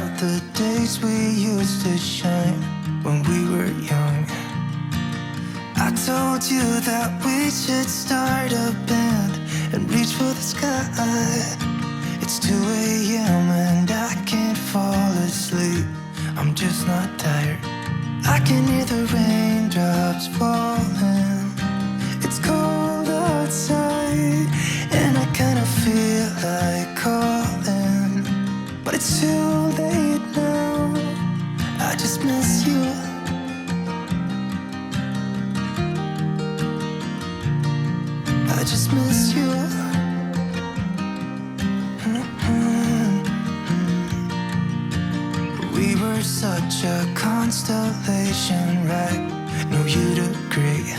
about the days we used to shine when we were young. I told you that we should start a band and reach for the sky. It's 2 a.m. and I can't fall asleep. I'm just not tired. I can hear the raindrops falling. It's cold outside and I kinda feel like calling, but it's too late now. I just miss you. I just miss you. We were such a constellation, right? No, you'd agree.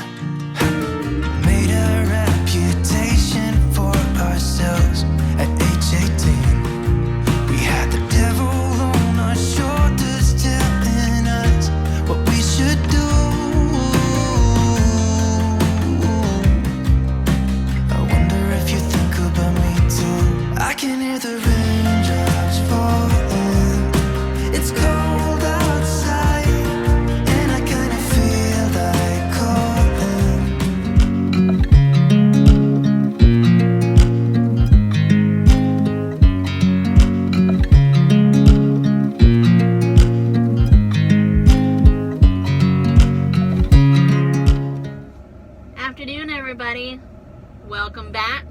Made a reputation for ourselves at age 18. We had the devil on our shoulders telling us what we should do. I wonder if you think about me too. I can hear the raindrops falling. It's cold outside and I kinda feel like calling. Afternoon, everybody. Welcome back.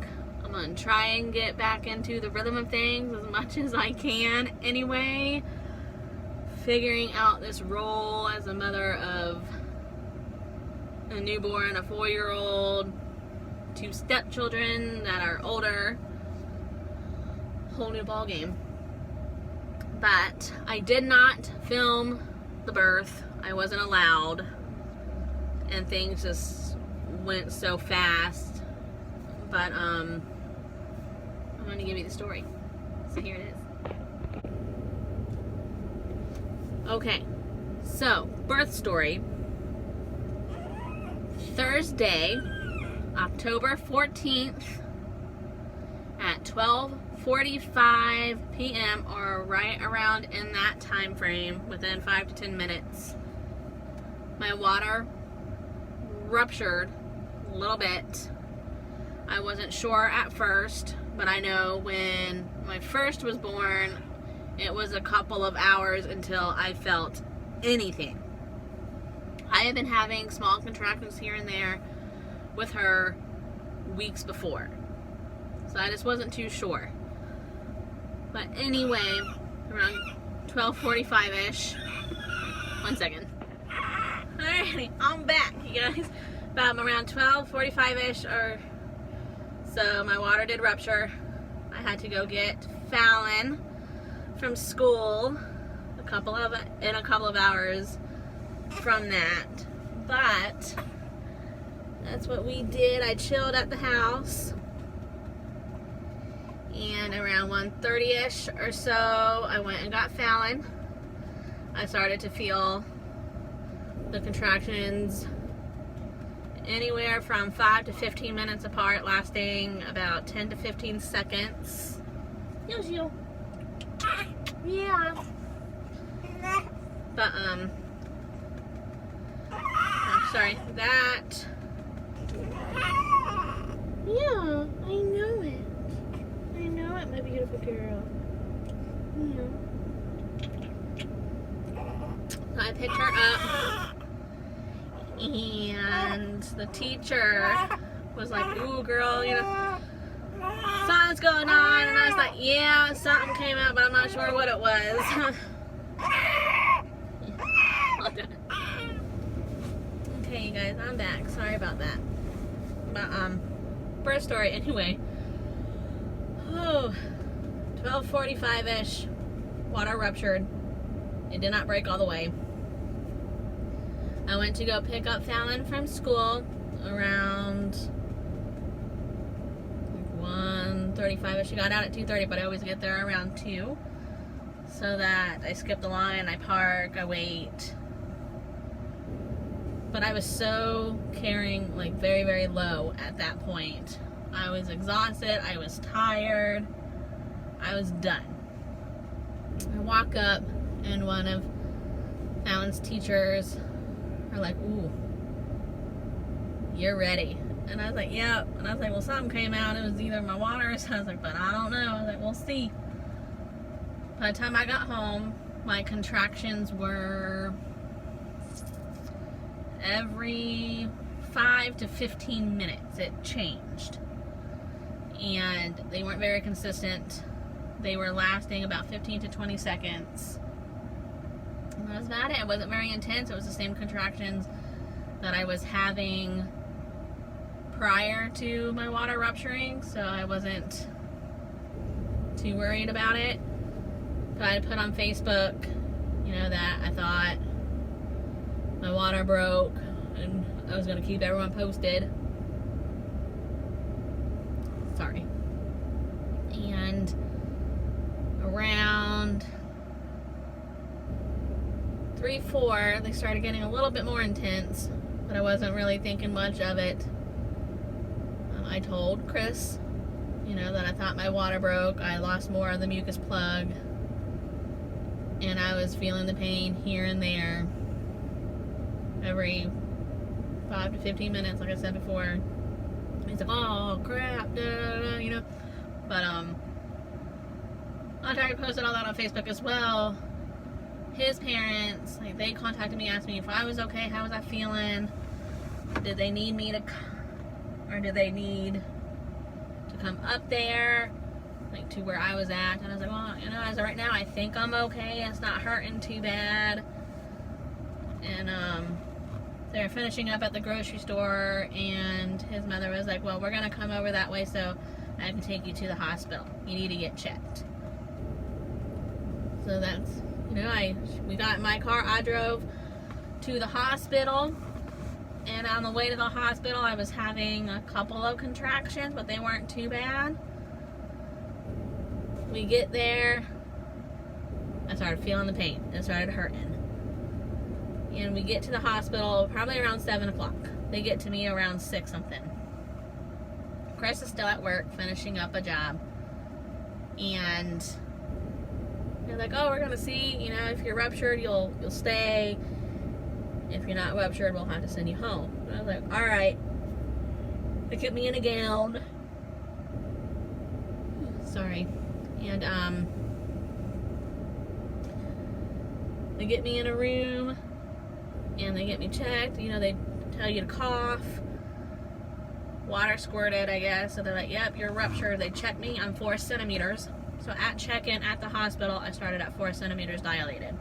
I'm gonna try and get back into the rhythm of things as much as I can anyway. Figuring out this role as a mother of a newborn, a 4-year-old, 2 stepchildren that are older. Whole new ball game. But I did not film the birth. I wasn't allowed. And things just went so fast. But I'm going to give you the story. So here it is. Okay, so birth story. Thursday, October 14th at 12:45 p.m. or right around in that time frame, within 5 to 10 minutes, my water ruptured a little bit. I wasn't sure at first, but I know when my first was born, it was a couple of hours until I felt anything. I have been having small contractions here and there with her weeks before, so I just wasn't too sure. But anyway, around 12:45-ish. 1 second. Alrighty, I'm back, you guys. About around 12:45-ish or so, my water did rupture. I had to go get Fallon from school in a couple of hours from that. But that's what we did. I chilled at the house, and around 1:30-ish or so I went and got Fallon. I started to feel the contractions anywhere from 5 to 15 minutes apart, lasting about 10 to 15 seconds. Yeah. But, sorry, that. Yeah, I know it. I know it, my beautiful girl. Yeah. So I picked her up, and the teacher was like, "Ooh, girl, you know, something's going on." And I was like, "Yeah, something came out, but I'm not sure what it was." Okay, you guys, I'm back. Sorry about that. But first story anyway. 12:45-ish, water ruptured. It did not break all the way. I went to go pick up Fallon from school around 1:35. She got out at 2:30, but I always get there around 2. So that I skip the line, I park, I wait. But I was so carrying, like, very, very low at that point. I was exhausted, I was tired, I was done. I walk up, and one of Fallon's teachers are like, "Ooh, you're ready." And I was like, "Yep." And I was like, "Well, something came out. It was either my water." So I was like, "But I don't know." I was like, "We'll see." By the time I got home, my contractions were every 5 to 15 minutes. It changed. And they weren't very consistent. They were lasting about 15 to 20 seconds. And that was about it. It wasn't very intense. It was the same contractions that I was having prior to my water rupturing, so I wasn't too worried about it. But I put on Facebook, that I thought my water broke, and I was going to keep everyone posted. Sorry. And around 3-4, they started getting a little bit more intense, but I wasn't really thinking much of it. I told Chris, that I thought my water broke. I lost more of the mucus plug, and I was feeling the pain here and there every 5 to 15 minutes, like I said before. He's like, "Oh crap, But after I posted all that on Facebook as well, his parents, they contacted me, asked me if I was okay, how was I feeling, did they need me to, or did they need to come up there, to where I was at. And I was like, "Well, as of right now, I think I'm okay. It's not hurting too bad." And they were finishing up at the grocery store, and his mother was like, "Well, we're gonna come over that way so I can take you to the hospital. You need to get checked." So that's, we got in my car. I drove to the hospital, and on the way to the hospital, I was having a couple of contractions, but they weren't too bad. We get there, I started feeling the pain. It started hurting. And we get to the hospital probably around 7 o'clock. They get to me around 6 something. Chris is still at work finishing up a job. And they're like, "Oh, we're going to see, if you're ruptured, you'll stay. If you're not ruptured, we'll have to send you home." And I was like, "All right." They put me in a gown. Sorry. And they get me in a room, and they get me checked. They tell you to cough. Water squirted, I guess. So they're like, "Yep, you're ruptured." They check me. I'm 4 centimeters. So at check-in at the hospital, I started at 4 centimeters dilated.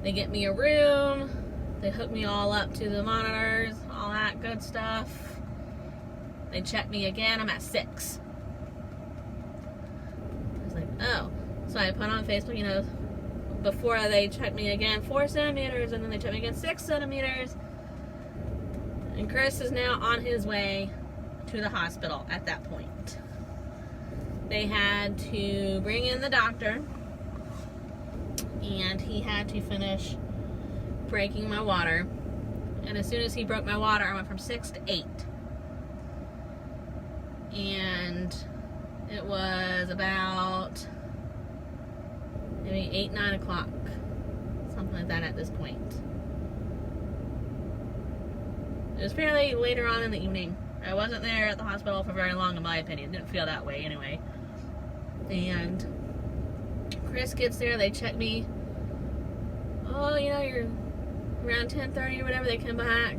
They get me a room. They hook me all up to the monitors, all that good stuff. They check me again. I'm at 6. I was like, "Oh." So I put on Facebook, before they checked me again, 4 centimeters, and then they checked me again, 6 centimeters. And Chris is now on his way to the hospital at that point. They had to bring in the doctor, and he had to finish breaking my water. And as soon as he broke my water, I went from 6 to 8. And it was about maybe 8, 9 o'clock, something like that at this point. It was fairly later on in the evening. I wasn't there at the hospital for very long, in my opinion. Didn't feel that way anyway. And Chris gets there, they check me. "Oh, you're around 10:30 or whatever." They come back,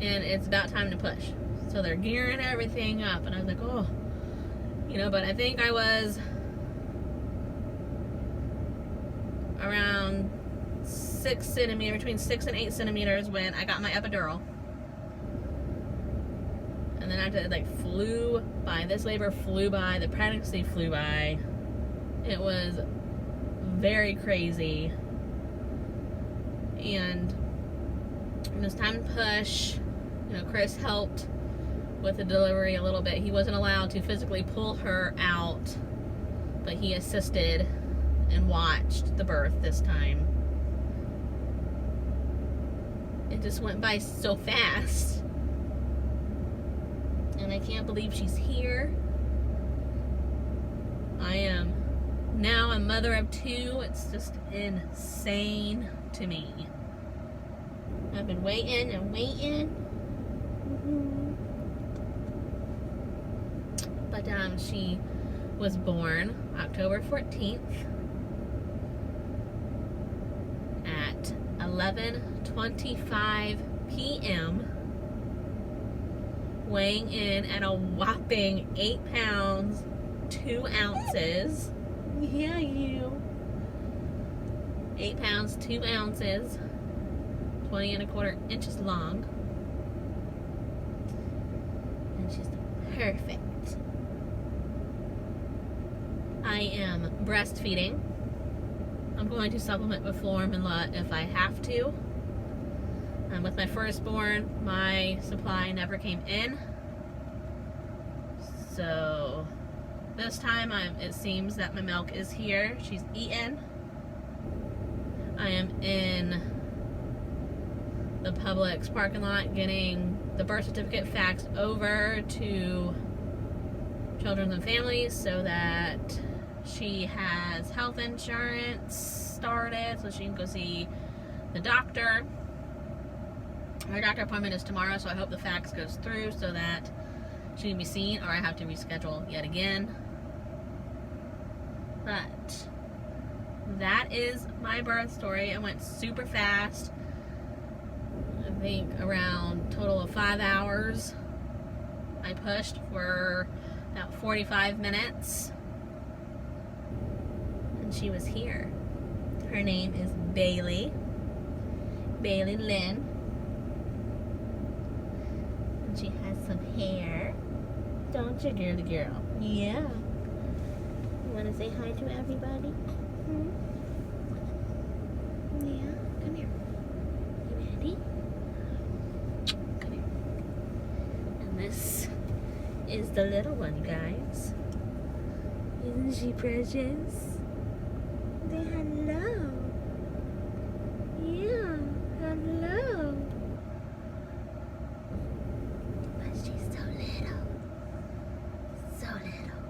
and it's about time to push. So they're gearing everything up, and I was like, "Oh," but I think I was around 6 centimeters, between 6 and 8 centimeters, when I got my epidural. And then after it flew by, this labor flew by, the pregnancy flew by. It was very crazy. And it was time to push. Chris helped with the delivery a little bit. He wasn't allowed to physically pull her out, but he assisted and watched the birth this time. It just went by so fast. And I can't believe she's here. I am now a mother of 2. It's just insane to me. I've been waiting and waiting. But she was born October 14th at 11:25 p.m. weighing in at a whopping 8 pounds 2 ounces. Yeah, you. 8 pounds 2 ounces, 20 1/4 inches long, and she's perfect. I am breastfeeding. I'm going to supplement with formula if I have to. With my firstborn, my supply never came in. So this time it seems that my milk is here. She's eaten. I am in the Publix parking lot getting the birth certificate faxed over to Children and Families so that she has health insurance started so she can go see the doctor. Her doctor appointment is tomorrow, so I hope the fax goes through so that she can be seen, or I have to reschedule yet again. But that is my birth story. It went super fast. I think around total of 5 hours. I pushed for about 45 minutes. And she was here. Her name is Bailey Lynn. And she has some hair. Don't you, girly girl? Yeah. You want to say hi to everybody? Yeah, come here. You ready? Come here. And this is the little one, guys. Isn't she precious? Say hello. Yeah, hello. But she's so little. So little.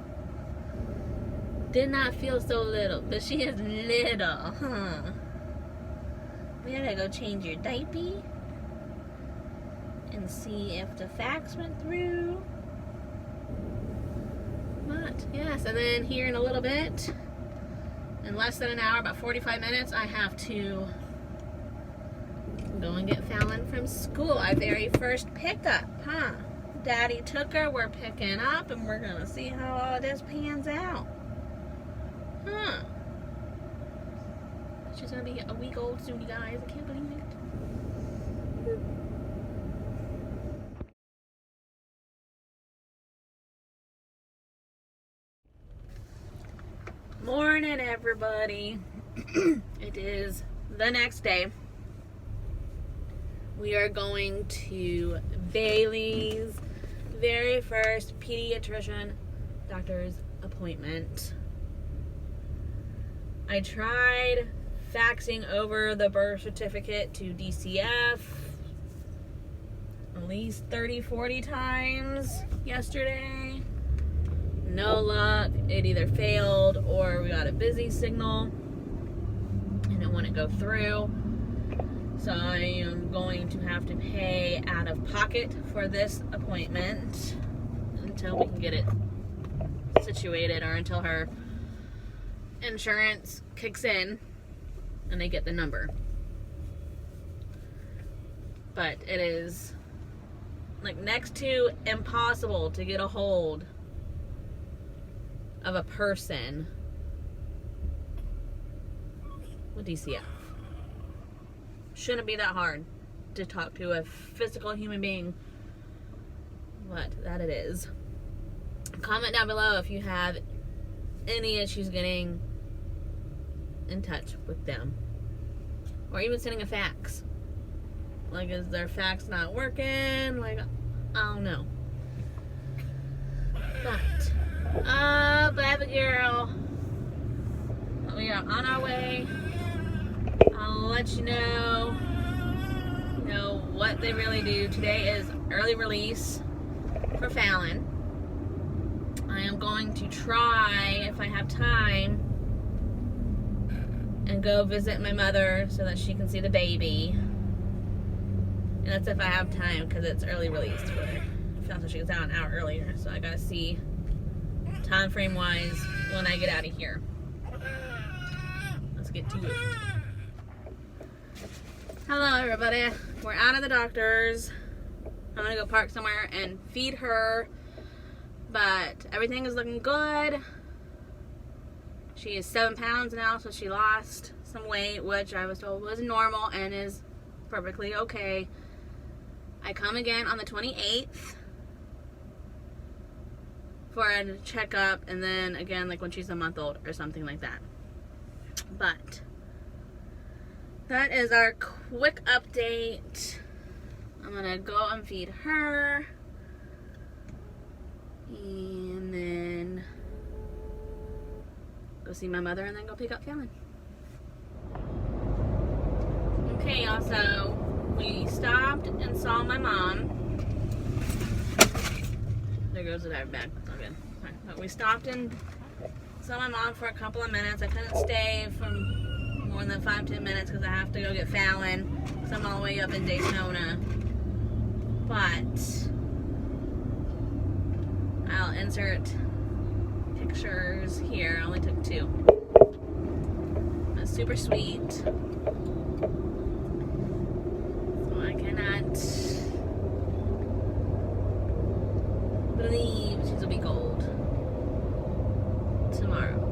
Did not feel so little, but she is little, huh? We gotta go change your diaper and see if the fax went through. But yes, and then here in a little bit, in less than an hour, about 45 minutes, I have to go and get Fallon from school. Our very first pickup, huh? Daddy took her, we're picking up, and we're gonna see how all this pans out. Huh? She's gonna be a week old soon, you guys. I can't believe it. Morning, everybody. It is the next day. We are going to Bailey's very first pediatrician doctor's appointment. I tried faxing over the birth certificate to DCF at least 30-40 times yesterday. No luck. It either failed or we got a busy signal and it wouldn't go through. So I am going to have to pay out of pocket for this appointment until we can get it situated, or until her insurance kicks in and they get the number. But it is like next to impossible to get a hold of a person with DCF. Shouldn't be that hard to talk to a physical human being, but that it is. Comment down below if you have any issues getting in touch with them, or even sending a fax. Like, is their fax not working? Like, I don't know. But baby girl, we are on our way. I'll let you know what they really do. Today is early release for Fallon. I am going to try, if I have time, and go visit my mother so that she can see the baby. And that's if I have time, because it's early release for her. So she gets out an hour earlier, so I gotta see time frame wise when I get out of here. Let's get to it. Hello everybody, we're out of the doctor's. I'm gonna go park somewhere and feed her, but everything is looking good. She is 7 pounds now, so she lost some weight, which I was told was normal and is perfectly okay. I come again on the 28th for a checkup, and then again like when she's a month old or something like that. But that is our quick update. I'm gonna go and feed her, and then go see my mother, and then go pick up Fallon. Okay, y'all, so we stopped and saw my mom. There goes the dive bag. It's all good. Right. But we stopped and saw my mom for a couple of minutes. I couldn't stay for more than 5-10 minutes because I have to go get Fallon, because I'm all the way up in Daytona. But I'll insert pictures here. I only took 2. That's super sweet. So I cannot believe she's a week old tomorrow.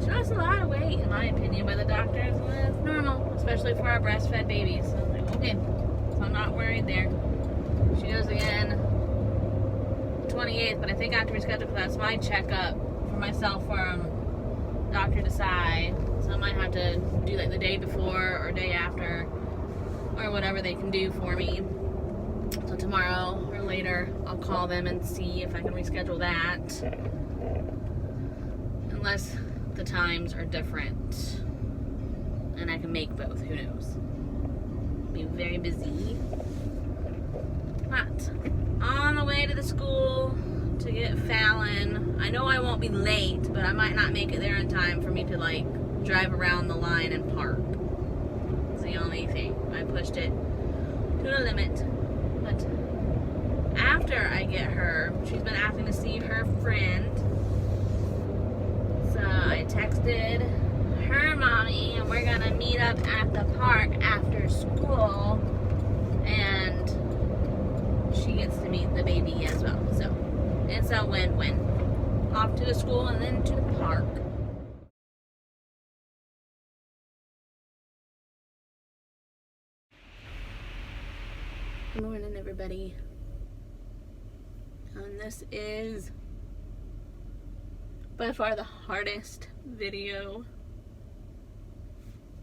She lost a lot of weight, in my opinion, by the doctors. Well, that's normal, especially for our breastfed babies. So I'm like, okay, so I'm not worried there. She goes again 28th, but I think I have to reschedule because that's my checkup for myself from Dr. Desai. So I might have to do like the day before or day after, or whatever they can do for me. So tomorrow or later, I'll call them and see if I can reschedule that. Unless the times are different and I can make both, who knows. Be very busy. But on the way to the school to get Fallon, I know I won't be late, but I might not make it there in time for me to like drive around the line and park. It's the only thing. I pushed it to the limit. But after I get her, she's been asking to see her friend. So I texted her mommy, and we're gonna meet up at the park after school, and she gets to meet the baby as well. So it's a win-win. Off to the school and then to the park. Good morning, everybody. And this is by far the hardest video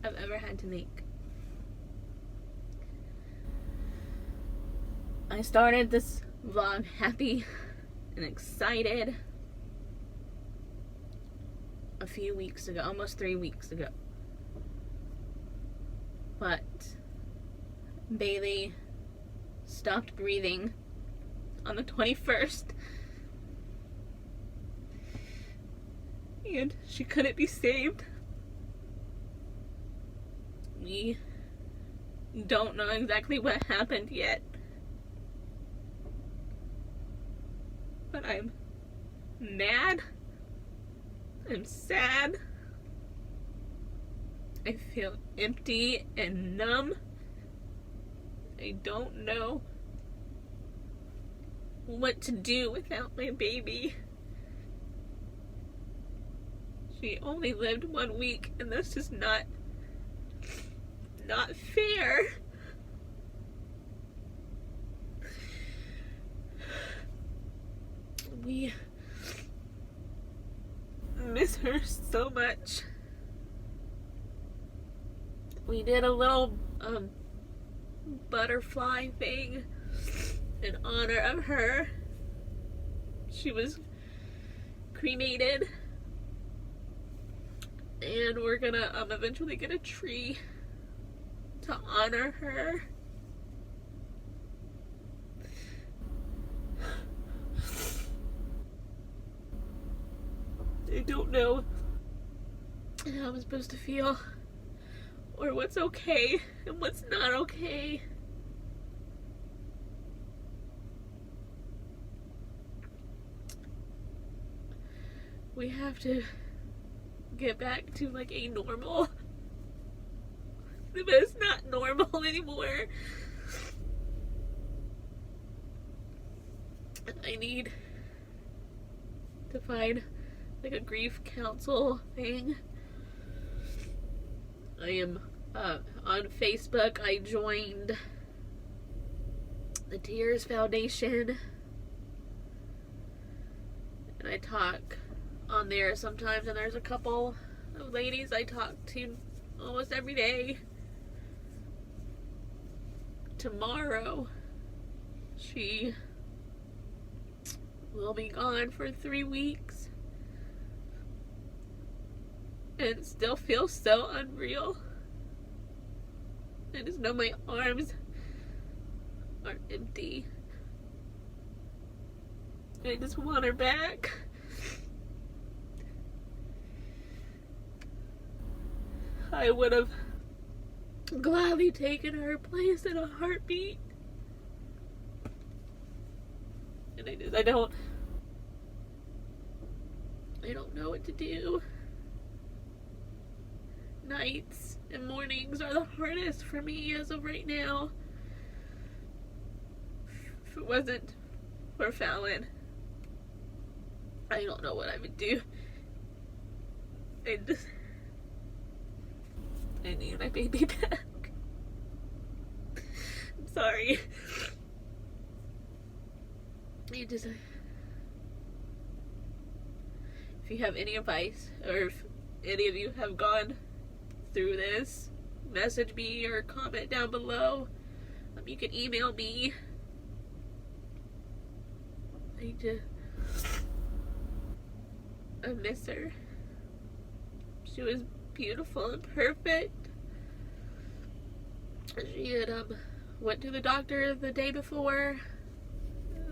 I've ever had to make. I started this vlog happy and excited a few weeks ago, almost 3 weeks ago. But Bailey stopped breathing on the 21st. And she couldn't be saved. We don't know exactly what happened yet. But I'm mad. I'm sad. I feel empty and numb. I don't know what to do without my baby. She only lived 1 week, and that's just not fair. We miss her so much. We did a little butterfly thing in honor of her. She was cremated, and we're gonna eventually get a tree to honor her. I don't know how I'm supposed to feel, or what's okay and what's not okay. We have to get back to like a normal, but it's not normal anymore. I need to find like a grief council thing. I am on Facebook. I joined the Tears Foundation, and I talk on there sometimes, and there's a couple of ladies I talk to almost every day. Tomorrow, she will be gone for 3 weeks, and it still feels so unreal. I just know my arms are empty. I just want her back. I would have gladly taken her place in a heartbeat. And I don't know what to do. Nights and mornings are the hardest for me as of right now. If it wasn't for Fallon, I don't know what I would do. I need my baby back. I'm sorry. If you have any advice, or if any of you have gone through this, message me or comment down below. You can email me. I miss her. She was beautiful and perfect. She had went to the doctor the day before.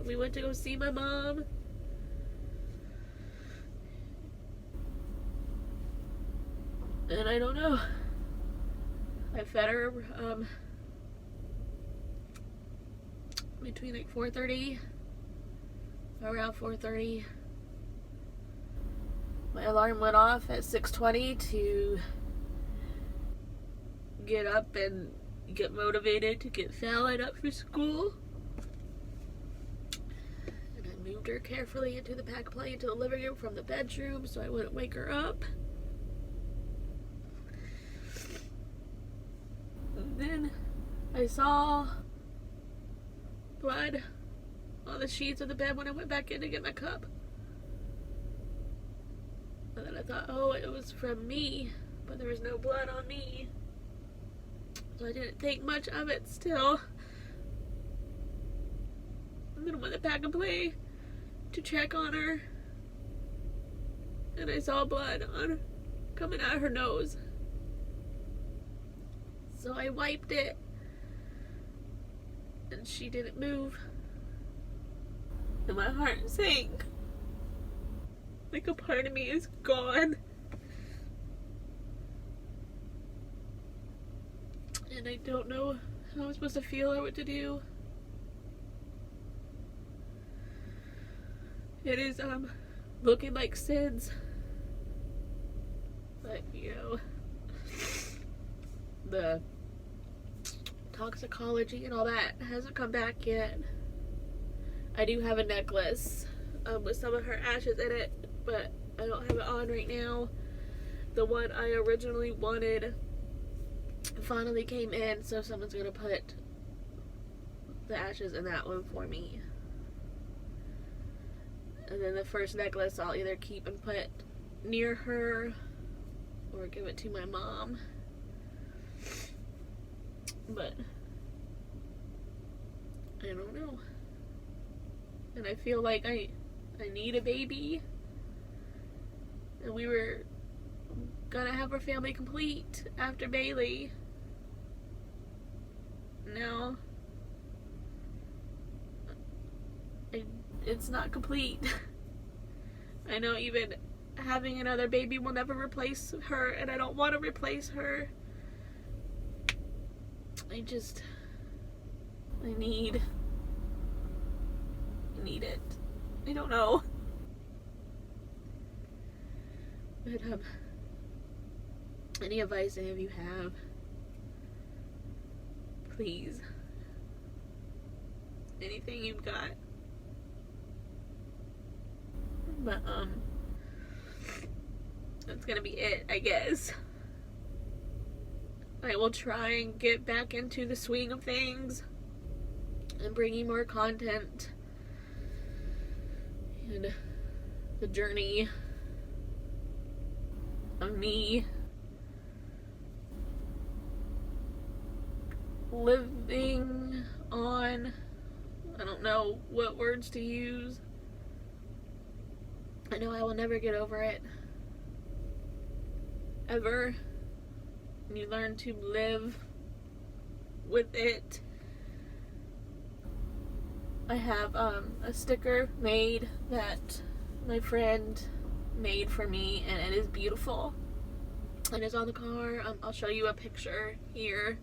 We went to go see my mom. And I don't know. I fed her between like 4:30, around 4:30. My alarm went off at 6:20 to get up and get motivated to get Fallon up for school. And I moved her carefully into the back plane into the living room from the bedroom so I wouldn't wake her up. And then I saw blood on the sheets of the bed when I went back in to get my cup. And then I thought, oh, it was from me, but there was no blood on me. So I didn't think much of it still. And then I went back and play to check on her. And I saw blood coming out of her nose. So I wiped it. And she didn't move. And my heart sank. Like a part of me is gone. And I don't know how I'm supposed to feel or what to do. It is looking like SIDS. But the toxicology and all that hasn't come back yet. I do have a necklace with some of her ashes in it, but I don't have it on right now. The one I originally wanted finally came in, so someone's gonna put the ashes in that one for me. And then the first necklace I'll either keep and put near her or give it to my mom. But I don't know. And I feel like I need a baby. And we were gonna have our family complete after Bailey. Now it's not complete. I know even having another baby will never replace her, and I don't want to replace her. I need it. I don't know. But any advice any of you have, please. Anything you've got. But that's gonna be it, I guess. I will try and get back into the swing of things and bring you more content and the journey of me living on, I don't know what words to use. I know I will never get over it. Ever. And you learn to live with it. I have a sticker made that my friend made for me, and it is beautiful. And it's on the car. I'll show you a picture here.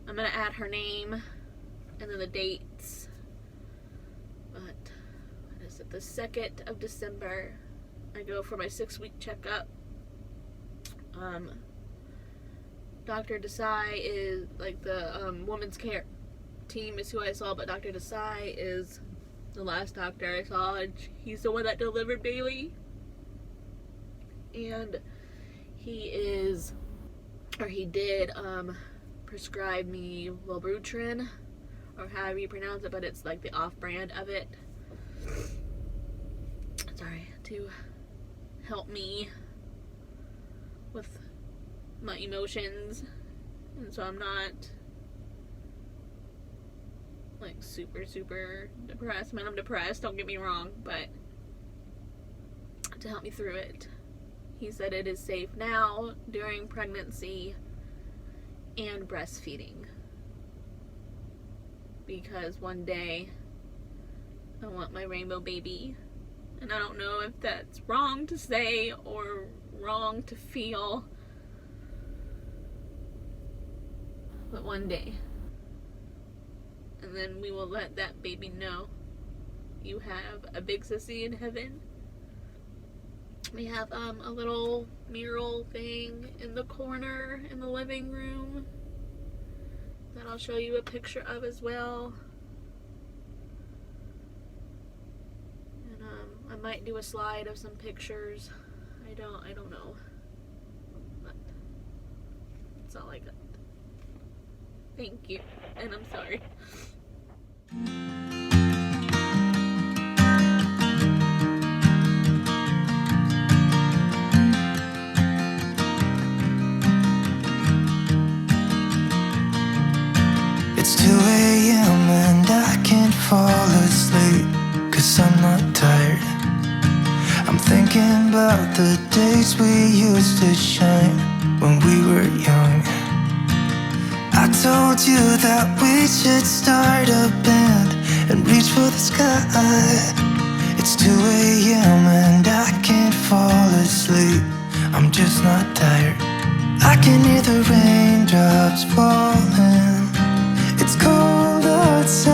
I'm gonna add her name and then the dates. But what is it? The 2nd of December, I go for my 6-week checkup. Dr. Desai is like the women's care team is who I saw, but Dr. Desai is the last doctor I saw, and he's the one that delivered Bailey. And he did prescribe me Wellbutrin, or however you pronounce it, but it's like the off-brand of it. Sorry, to help me with my emotions, and so I'm not like super depressed. I mean, I'm depressed, don't get me wrong, but to help me through it. He said it is safe now during pregnancy and breastfeeding, because one day I want my rainbow baby, and I don't know if that's wrong to say or wrong to feel, but one day. And then we will let that baby know you have a big sissy in heaven. We have a little mural thing in the corner in the living room that I'll show you a picture of as well. And I might do a slide of some pictures. I don't know. But that's all I got. Thank you, and I'm sorry. It's 2 a.m. and I can't fall asleep, 'cause I'm not tired. I'm thinking about the days we used to shine when we were young. I told you that we should start a band and reach for the sky. It's 2 a.m. and I can't fall asleep. I'm just not tired. I can hear the raindrops falling. It's cold outside.